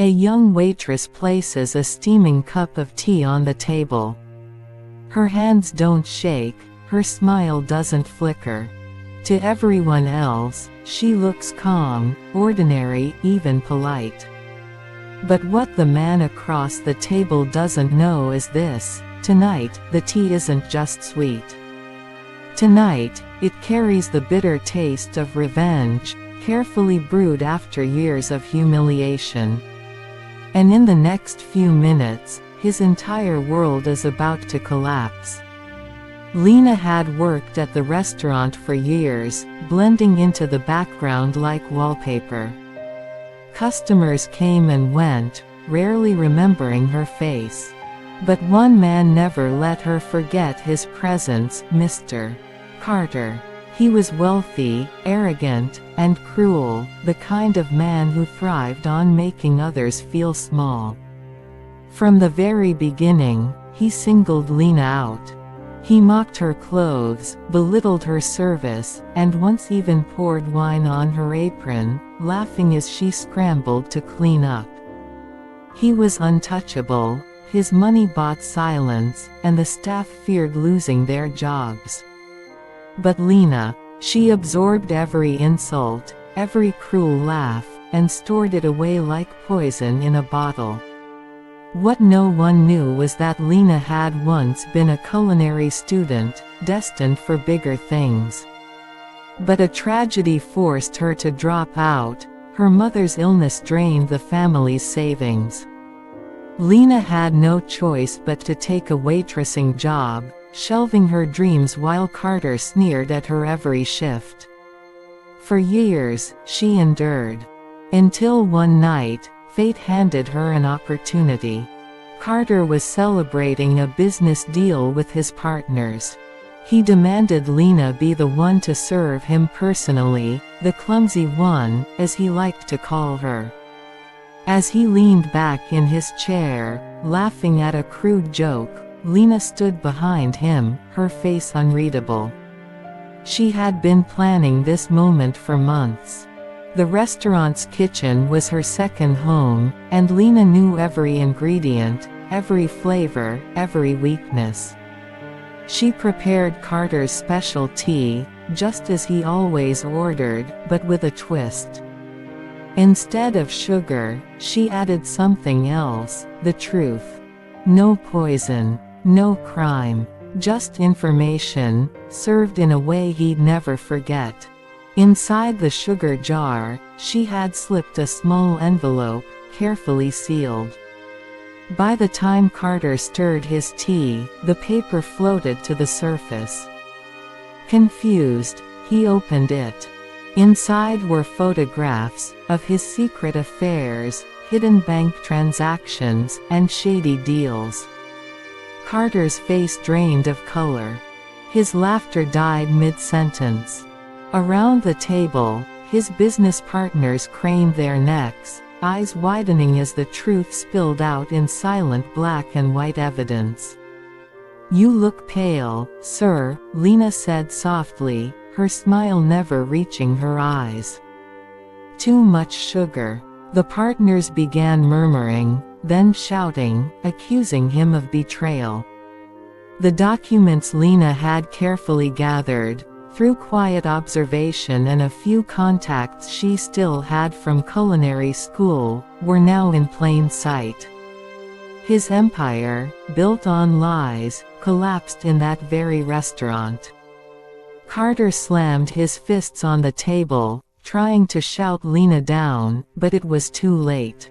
A young waitress places a steaming cup of tea on the table. Her hands don't shake, her smile doesn't flicker. To everyone else, she looks calm, ordinary, even polite. But what the man across the table doesn't know is this: tonight, the tea isn't just sweet. Tonight, it carries the bitter taste of revenge, carefully brewed after years of humiliation. And in the next few minutes, his entire world is about to collapse. Lena had worked at the restaurant for years, blending into the background like wallpaper. Customers came and went, rarely remembering her face. But one man never let her forget his presence: Mr. Carter. He was wealthy, arrogant, and cruel, the kind of man who thrived on making others feel small. From the very beginning, he singled Lena out. He mocked her clothes, belittled her service, and once even poured wine on her apron, laughing as she scrambled to clean up. He was untouchable, his money bought silence, and the staff feared losing their jobs. But Lena, she absorbed every insult, every cruel laugh, and stored it away like poison in a bottle. What no one knew was that Lena had once been a culinary student, destined for bigger things. But a tragedy forced her to drop out. Her mother's illness drained the family's savings. Lena had no choice but to take a waitressing job, shelving her dreams while Carter sneered at her every shift. For years, she endured. Until one night, fate handed her an opportunity. Carter was celebrating a business deal with his partners. He demanded Lena be the one to serve him personally, the clumsy one, as he liked to call her. As he leaned back in his chair, laughing at a crude joke, Lena stood behind him, her face unreadable. She had been planning this moment for months. The restaurant's kitchen was her second home, and Lena knew every ingredient, every flavor, every weakness. She prepared Carter's special tea, just as he always ordered, but with a twist. Instead of sugar, she added something else: the truth. No poison, no crime, just information, served in a way he'd never forget. Inside the sugar jar, she had slipped a small envelope, carefully sealed. By the time Carter stirred his tea, the paper floated to the surface. Confused, he opened it. Inside were photographs of his secret affairs, hidden bank transactions, and shady deals. Carter's face drained of color. His laughter died mid-sentence. Around the table, his business partners craned their necks, eyes widening as the truth spilled out in silent black and white evidence. "You look pale, sir," Lena said softly, her smile never reaching her eyes. "Too much sugar." The partners began murmuring, then shouting, accusing him of betrayal. The documents Lena had carefully gathered, through quiet observation and a few contacts she still had from culinary school, were now in plain sight. His empire, built on lies, collapsed in that very restaurant. Carter slammed his fists on the table, trying to shout Lena down, but it was too late.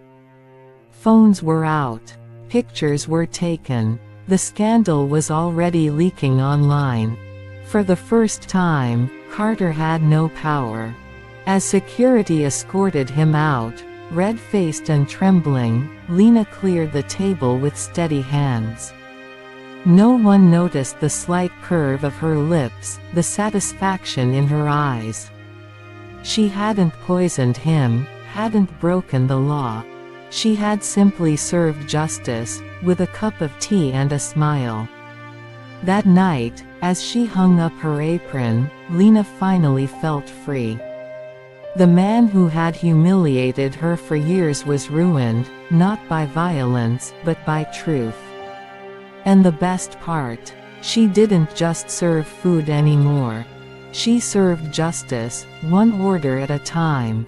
Phones were out. Pictures were taken. The scandal was already leaking online. For the first time, Carter had no power. As security escorted him out, red-faced and trembling, Lena cleared the table with steady hands. No one noticed the slight curve of her lips, the satisfaction in her eyes. She hadn't poisoned him, hadn't broken the law. She had simply served justice, with a cup of tea and a smile. That night, as she hung up her apron, Lena finally felt free. The man who had humiliated her for years was ruined, not by violence, but by truth. And the best part? She didn't just serve food anymore. She served justice, one order at a time.